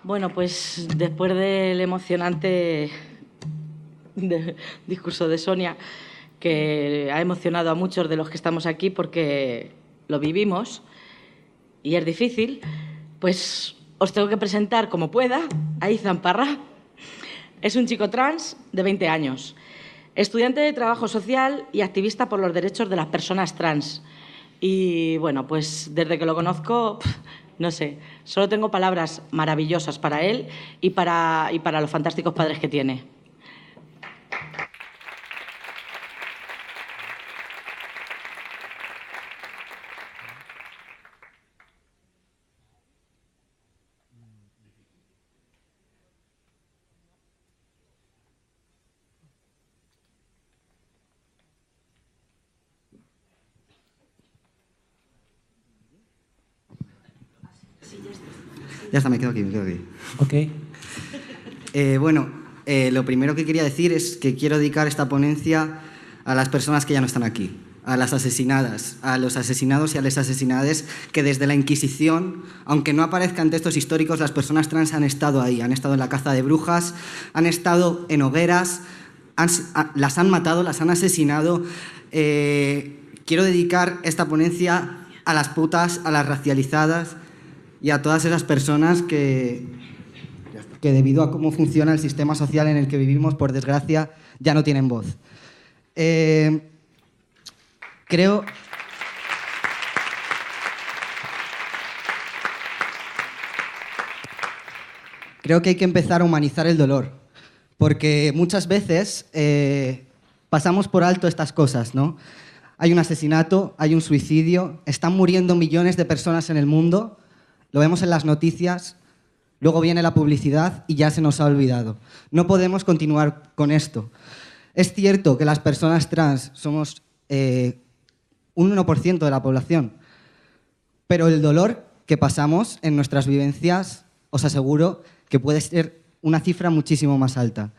Bueno, pues después del emocionante discurso de Sonia, que ha emocionado a muchos de los que estamos aquí porque lo vivimos y es difícil, pues os tengo que presentar como pueda a Izan Parra. Es un chico trans de 20 años, estudiante de trabajo social y activista por los derechos de las personas trans. Y bueno, pues desde que lo conozco, no sé, solo tengo palabras maravillosas para él y para los fantásticos padres que tiene. Ya está, me quedo aquí. Ok. Lo primero que quería decir es que quiero dedicar esta ponencia a las personas que ya no están aquí, a las asesinadas, a los asesinados y a las asesinadas que desde la Inquisición, aunque no aparezcan textos históricos, las personas trans han estado ahí, han estado en la caza de brujas, han estado en hogueras, las han matado, las han asesinado. Quiero dedicar esta ponencia a las putas, a las racializadas y a todas esas personas que debido a cómo funciona el sistema social en el que vivimos, por desgracia, ya no tienen voz. Creo que hay que empezar a humanizar el dolor, porque muchas veces pasamos por alto estas cosas, ¿no? Hay un asesinato, hay un suicidio, están muriendo millones de personas en el mundo, lo vemos en las noticias, luego viene la publicidad y ya se nos ha olvidado. No podemos continuar con esto. Es cierto que las personas trans somos un 1% de la población, pero el dolor que pasamos en nuestras vivencias, os aseguro que puede ser una cifra muchísimo más alta.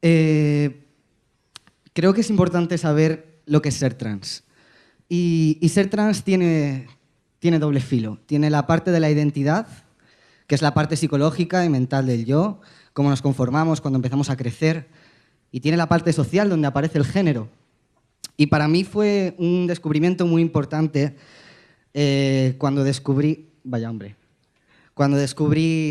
Creo que es importante saber lo que es ser trans. Y ser trans tiene doble filo. Tiene la parte de la identidad, que es la parte psicológica y mental del yo, cómo nos conformamos cuando empezamos a crecer, y tiene la parte social, donde aparece el género. Y para mí fue un descubrimiento muy importante cuando descubrí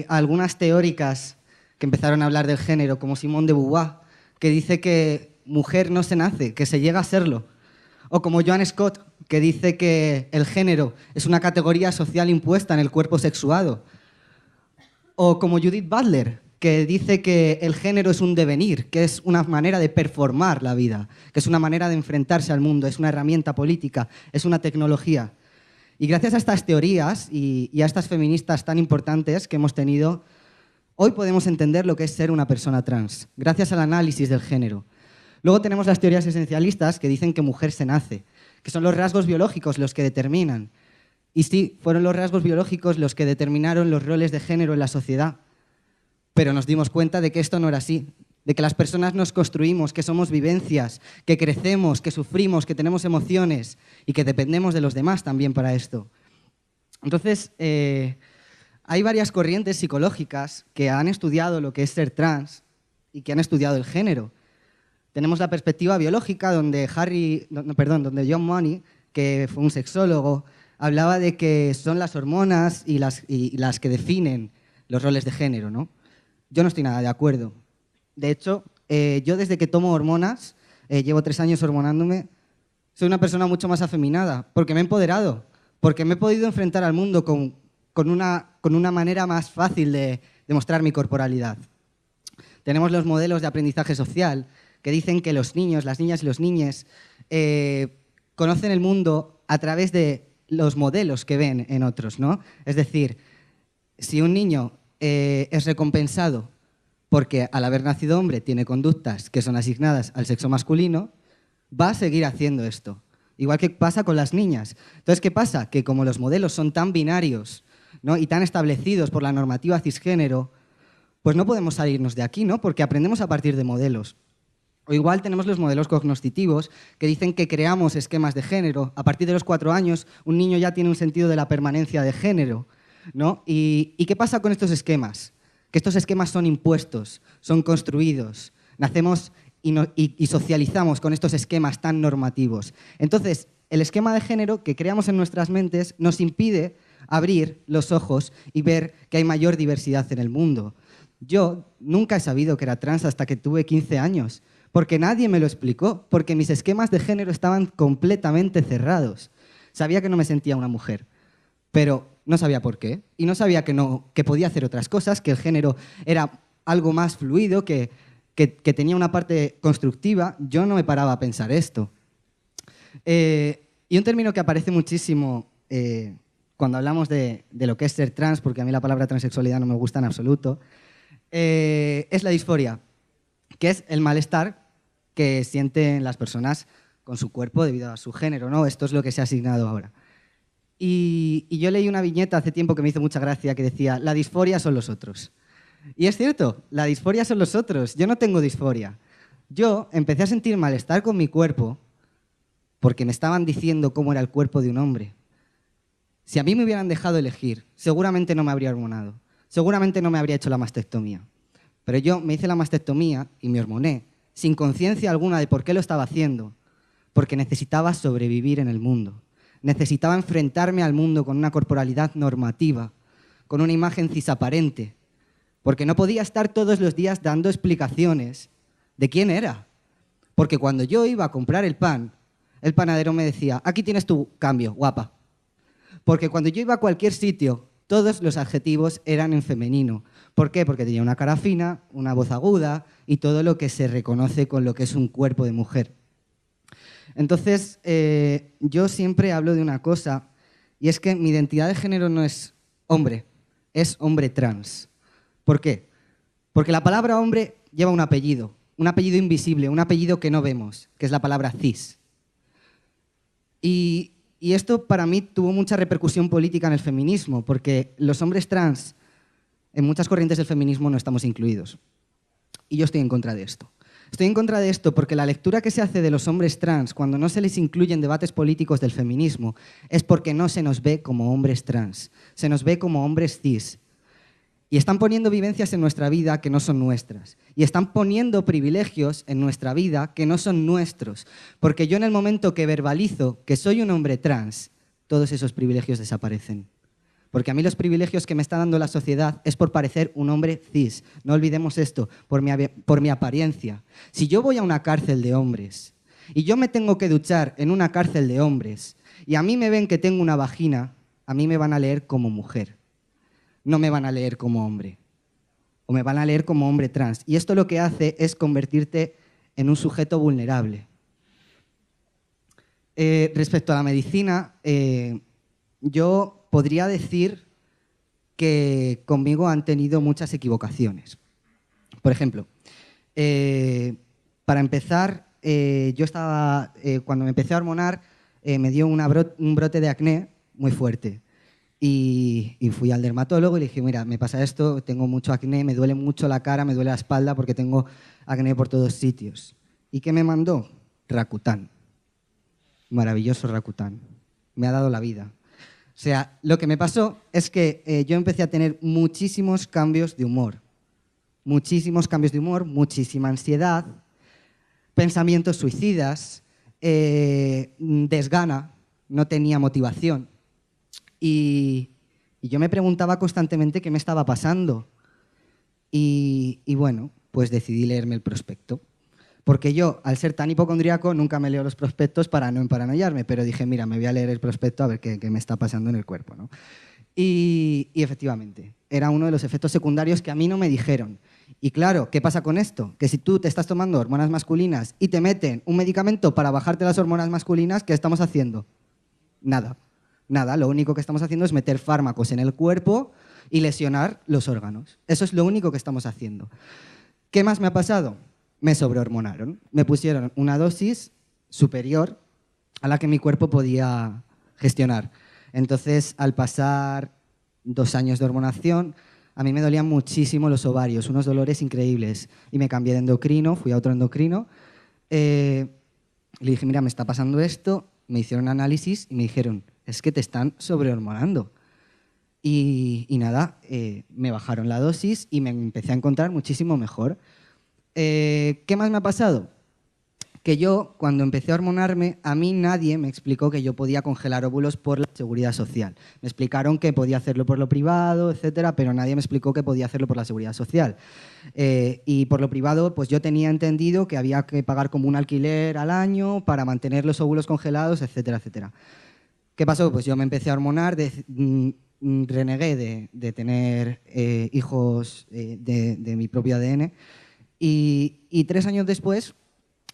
a algunas teóricas que empezaron a hablar del género, como Simone de Beauvoir, que dice que mujer no se nace, que se llega a serlo. O como Joan Scott, que dice que el género es una categoría social impuesta en el cuerpo sexuado. O como Judith Butler, que dice que el género es un devenir, que es una manera de performar la vida, que es una manera de enfrentarse al mundo, es una herramienta política, es una tecnología. Y gracias a estas teorías y a estas feministas tan importantes que hemos tenido, hoy podemos entender lo que es ser una persona trans, gracias al análisis del género. Luego tenemos las teorías esencialistas que dicen que mujer se nace, que son los rasgos biológicos los que determinan. Y sí, fueron los rasgos biológicos los que determinaron los roles de género en la sociedad. Pero nos dimos cuenta de que esto no era así, de que las personas nos construimos, que somos vivencias, que crecemos, que sufrimos, que tenemos emociones y que dependemos de los demás también para esto. Entonces, hay varias corrientes psicológicas que han estudiado lo que es ser trans y que han estudiado el género. Tenemos la perspectiva biológica, donde John Money, que fue un sexólogo, hablaba de que son las hormonas y las que definen los roles de género, ¿no? Yo no estoy nada de acuerdo. De hecho, yo desde que tomo hormonas, llevo 3 años hormonándome, soy una persona mucho más afeminada, porque me he empoderado, porque me he podido enfrentar al mundo con una manera más fácil de mostrar mi corporalidad. Tenemos los modelos de aprendizaje social, que dicen que los niños, las niñas y los niñes conocen el mundo a través de los modelos que ven en otros, ¿no? Es decir, si un niño es recompensado porque al haber nacido hombre tiene conductas que son asignadas al sexo masculino, va a seguir haciendo esto. Igual que pasa con las niñas. Entonces, ¿qué pasa? Que como los modelos son tan binarios, ¿no? y tan establecidos por la normativa cisgénero, pues no podemos salirnos de aquí, ¿no? Porque aprendemos a partir de modelos. O igual tenemos los modelos cognoscitivos que dicen que creamos esquemas de género. A partir de los 4 años, un niño ya tiene un sentido de la permanencia de género, ¿no? ¿Y qué pasa con estos esquemas? que estos esquemas son impuestos, son construidos. Nacemos y socializamos con estos esquemas tan normativos. Entonces, el esquema de género que creamos en nuestras mentes nos impide abrir los ojos y ver que hay mayor diversidad en el mundo. Yo nunca he sabido que era trans hasta que tuve 15 años, porque nadie me lo explicó, porque mis esquemas de género estaban completamente cerrados. Sabía que no me sentía una mujer, pero no sabía por qué, y no sabía que podía hacer otras cosas, que el género era algo más fluido, que tenía una parte constructiva. Yo no me paraba a pensar esto. Y un término que aparece muchísimo cuando hablamos de lo que es ser trans, porque a mí la palabra transexualidad no me gusta en absoluto, es la disforia, que es el malestar que sienten las personas con su cuerpo debido a su género, ¿no? Esto es lo que se ha asignado ahora. Y yo leí una viñeta hace tiempo que me hizo mucha gracia que decía: la disforia son los otros. Y es cierto, la disforia son los otros. Yo no tengo disforia. Yo empecé a sentir malestar con mi cuerpo porque me estaban diciendo cómo era el cuerpo de un hombre. Si a mí me hubieran dejado elegir, seguramente no me habría hormonado, seguramente no me habría hecho la mastectomía. Pero yo me hice la mastectomía y me hormoné, sin conciencia alguna de por qué lo estaba haciendo, porque necesitaba sobrevivir en el mundo. Necesitaba enfrentarme al mundo con una corporalidad normativa, con una imagen cisaparente, porque no podía estar todos los días dando explicaciones de quién era. Porque cuando yo iba a comprar el pan, el panadero me decía: aquí tienes tu cambio, guapa. Porque cuando yo iba a cualquier sitio, todos los adjetivos eran en femenino. ¿Por qué? Porque tenía una cara fina, una voz aguda y todo lo que se reconoce con lo que es un cuerpo de mujer. Entonces, yo siempre hablo de una cosa, y es que mi identidad de género no es hombre, es hombre trans. ¿Por qué? Porque la palabra hombre lleva un apellido invisible, un apellido que no vemos, que es la palabra cis. Y esto para mí tuvo mucha repercusión política en el feminismo, porque los hombres trans en muchas corrientes del feminismo no estamos incluidos. Y yo estoy en contra de esto. Estoy en contra de esto porque la lectura que se hace de los hombres trans cuando no se les incluye en debates políticos del feminismo es porque no se nos ve como hombres trans, se nos ve como hombres cis. Y están poniendo vivencias en nuestra vida que no son nuestras. Y están poniendo privilegios en nuestra vida que no son nuestros. Porque yo en el momento que verbalizo que soy un hombre trans, todos esos privilegios desaparecen. Porque a mí los privilegios que me está dando la sociedad es por parecer un hombre cis. No olvidemos esto, por mi apariencia. Si yo voy a una cárcel de hombres y yo me tengo que duchar en una cárcel de hombres y a mí me ven que tengo una vagina, a mí me van a leer como mujer. No me van a leer como hombre, o me van a leer como hombre trans. Y esto lo que hace es convertirte en un sujeto vulnerable. Respecto a la medicina, yo podría decir que conmigo han tenido muchas equivocaciones. Por ejemplo, para empezar, cuando me empecé a hormonar, me dio un brote de acné muy fuerte. Y fui al dermatólogo y le dije: mira, me pasa esto, tengo mucho acné, me duele mucho la cara, me duele la espalda porque tengo acné por todos sitios. ¿Y qué me mandó? Rakután. Maravilloso Rakután. Me ha dado la vida. O sea, lo que me pasó es que yo empecé a tener muchísimos cambios de humor. Muchísimos cambios de humor, muchísima ansiedad, pensamientos suicidas, desgana, no tenía motivación. Y yo me preguntaba constantemente qué me estaba pasando. Y bueno, pues decidí leerme el prospecto. Porque yo, al ser tan hipocondríaco, nunca me leo los prospectos para no emparanoiarme, pero dije: mira, me voy a leer el prospecto a ver qué me está pasando en el cuerpo, ¿no? Y efectivamente, era uno de los efectos secundarios que a mí no me dijeron. Y claro, ¿qué pasa con esto? Que si tú te estás tomando hormonas masculinas y te meten un medicamento para bajarte las hormonas masculinas, ¿qué estamos haciendo? Nada. Nada, lo único que estamos haciendo es meter fármacos en el cuerpo y lesionar los órganos. Eso es lo único que estamos haciendo. ¿Qué más me ha pasado? Me sobrehormonaron. Me pusieron una dosis superior a la que mi cuerpo podía gestionar. Entonces, al pasar 2 años de hormonación, a mí me dolían muchísimo los ovarios, unos dolores increíbles. Y me cambié de endocrino, fui a otro endocrino. Le dije: mira, me está pasando esto. Me hicieron análisis y me dijeron: es que te están sobrehormonando. Y nada, me bajaron la dosis y me empecé a encontrar muchísimo mejor. ¿Qué más me ha pasado? Que yo, cuando empecé a hormonarme, a mí nadie me explicó que yo podía congelar óvulos por la seguridad social. Me explicaron que podía hacerlo por lo privado, etcétera, pero nadie me explicó que podía hacerlo por la seguridad social. Y por lo privado, pues yo tenía entendido que había que pagar como un alquiler al año para mantener los óvulos congelados, etcétera, etcétera. ¿Qué pasó? Pues yo me empecé a hormonar, renegué de tener hijos de mi propio ADN y 3 años después,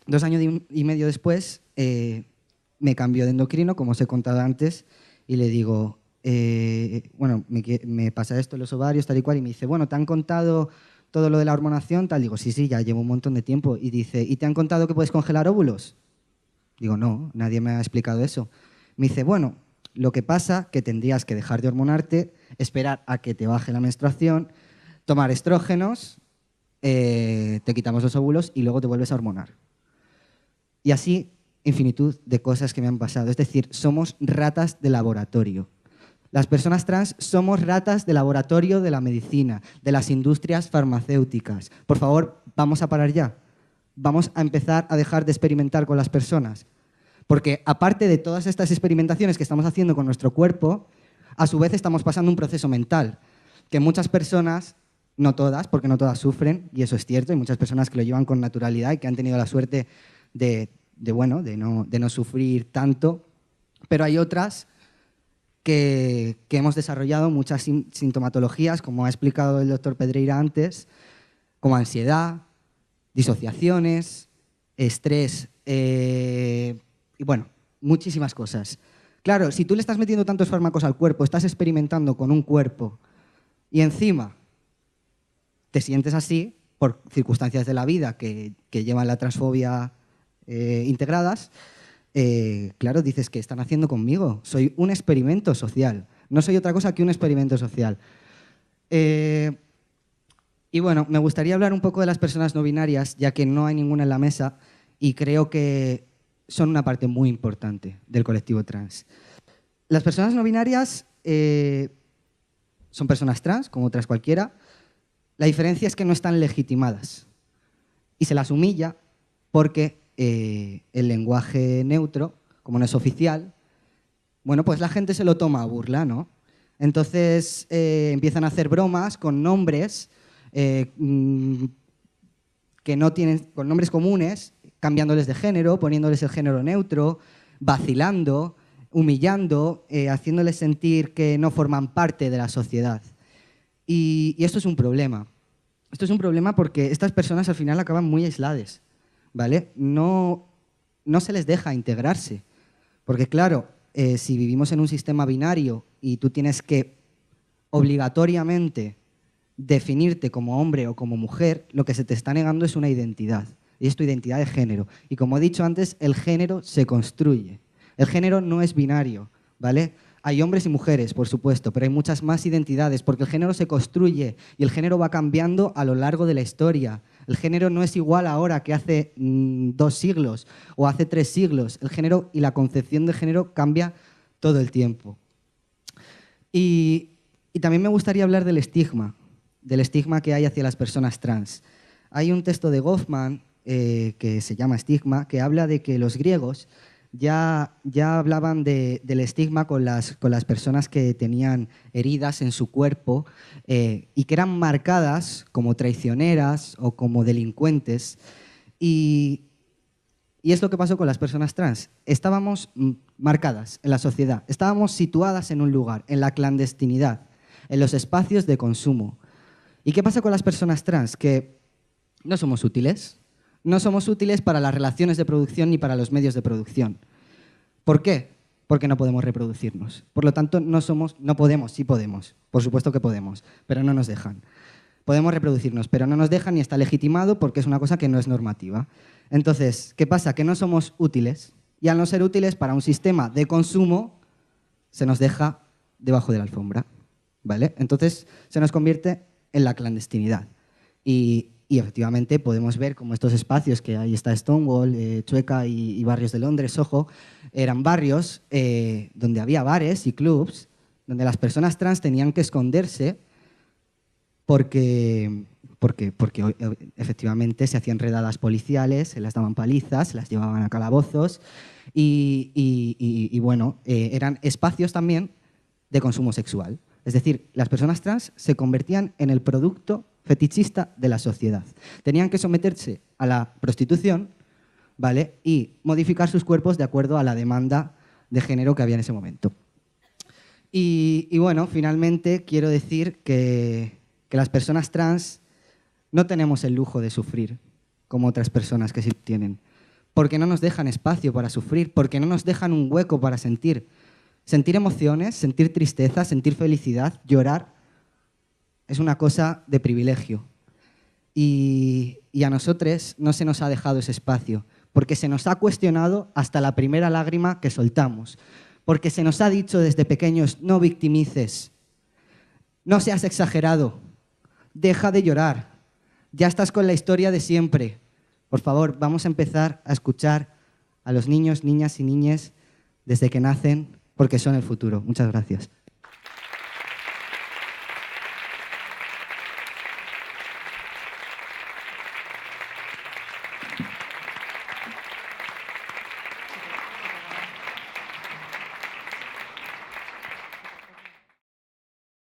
2 años y medio después, me cambió de endocrino, como os he contado antes, y le digo, bueno, me pasa esto en los ovarios, tal y cual, y me dice, bueno, ¿te han contado todo lo de la hormonación? Tal, digo, sí, ya llevo un montón de tiempo. Y dice, ¿y te han contado que puedes congelar óvulos? Digo, no, nadie me ha explicado eso. Me dice, bueno, lo que pasa que tendrías que dejar de hormonarte, esperar a que te baje la menstruación, tomar estrógenos, te quitamos los óvulos y luego te vuelves a hormonar. Y así, infinitud de cosas que me han pasado. Es decir, somos ratas de laboratorio. Las personas trans somos ratas de laboratorio de la medicina, de las industrias farmacéuticas. Por favor, vamos a parar ya. Vamos a empezar a dejar de experimentar con las personas. Porque aparte de todas estas experimentaciones que estamos haciendo con nuestro cuerpo, a su vez estamos pasando un proceso mental que muchas personas, no todas, porque no todas sufren, y eso es cierto, hay muchas personas que lo llevan con naturalidad y que han tenido la suerte de no sufrir tanto, pero hay otras que hemos desarrollado muchas sintomatologías, como ha explicado el doctor Pedreira antes, como ansiedad, disociaciones, estrés, y bueno, muchísimas cosas. Claro, si tú le estás metiendo tantos fármacos al cuerpo, estás experimentando con un cuerpo y encima te sientes así por circunstancias de la vida que llevan la transfobia integradas, claro, dices, ¿qué están haciendo conmigo? Soy un experimento social, no soy otra cosa que un experimento social. Y bueno, me gustaría hablar un poco de las personas no binarias, ya que no hay ninguna en la mesa y creo que son una parte muy importante del colectivo trans. Las personas no binarias son personas trans, como otras cualquiera. La diferencia es que no están legitimadas y se las humilla porque el lenguaje neutro, como no es oficial, bueno, pues la gente se lo toma a burla, ¿no? Entonces empiezan a hacer bromas con nombres que no tienen, con nombres comunes, cambiándoles de género, poniéndoles el género neutro, vacilando, humillando, haciéndoles sentir que no forman parte de la sociedad. Y esto es un problema. Esto es un problema porque estas personas al final acaban muy aisladas, ¿vale? No se les deja integrarse. Porque claro, si vivimos en un sistema binario y tú tienes que obligatoriamente definirte como hombre o como mujer, lo que se te está negando es una identidad. Y es tu identidad de género. Y como he dicho antes, el género se construye. El género no es binario, ¿vale? Hay hombres y mujeres, por supuesto, pero hay muchas más identidades, porque el género se construye y el género va cambiando a lo largo de la historia. El género no es igual ahora que hace 2 siglos o hace 3 siglos. El género y la concepción de género cambia todo el tiempo. Y también me gustaría hablar del estigma que hay hacia las personas trans. Hay un texto de Goffman que se llama Estigma, que habla de que los griegos ya hablaban del estigma con las personas que tenían heridas en su cuerpo y que eran marcadas como traicioneras o como delincuentes. Y es lo que pasó con las personas trans. Estábamos marcadas en la sociedad, estábamos situadas en un lugar, en la clandestinidad, en los espacios de consumo. ¿Y qué pasa con las personas trans? Que no somos útiles. No somos útiles para las relaciones de producción ni para los medios de producción. ¿Por qué? Porque no podemos reproducirnos. Por lo tanto, no podemos, sí podemos. Por supuesto que podemos, pero no nos dejan. Podemos reproducirnos, pero no nos dejan y está legitimado porque es una cosa que no es normativa. Entonces, ¿qué pasa? Que no somos útiles y al no ser útiles para un sistema de consumo, se nos deja debajo de la alfombra, ¿vale? Entonces, se nos convierte en la clandestinidad. Y efectivamente podemos ver como estos espacios, que ahí está Stonewall, Chueca y barrios de Londres, Soho, eran barrios donde había bares y clubs donde las personas trans tenían que esconderse porque efectivamente se hacían redadas policiales, se las daban palizas, se las llevaban a calabozos y bueno, eran espacios también de consumo sexual. Es decir, las personas trans se convertían en el producto fetichista de la sociedad. Tenían que someterse a la prostitución, ¿vale? Y modificar sus cuerpos de acuerdo a la demanda de género que había en ese momento. Y bueno, finalmente quiero decir que las personas trans no tenemos el lujo de sufrir como otras personas que sí tienen, porque no nos dejan espacio para sufrir, porque no nos dejan un hueco para sentir. Sentir emociones, sentir tristeza, sentir felicidad, llorar, es una cosa de privilegio. Y a nosotros no se nos ha dejado ese espacio, porque se nos ha cuestionado hasta la primera lágrima que soltamos, porque se nos ha dicho desde pequeños, no victimices, no seas exagerado, deja de llorar, ya estás con la historia de siempre. Por favor, vamos a empezar a escuchar a los niños, niñas y niñas desde que nacen, porque son el futuro. Muchas gracias.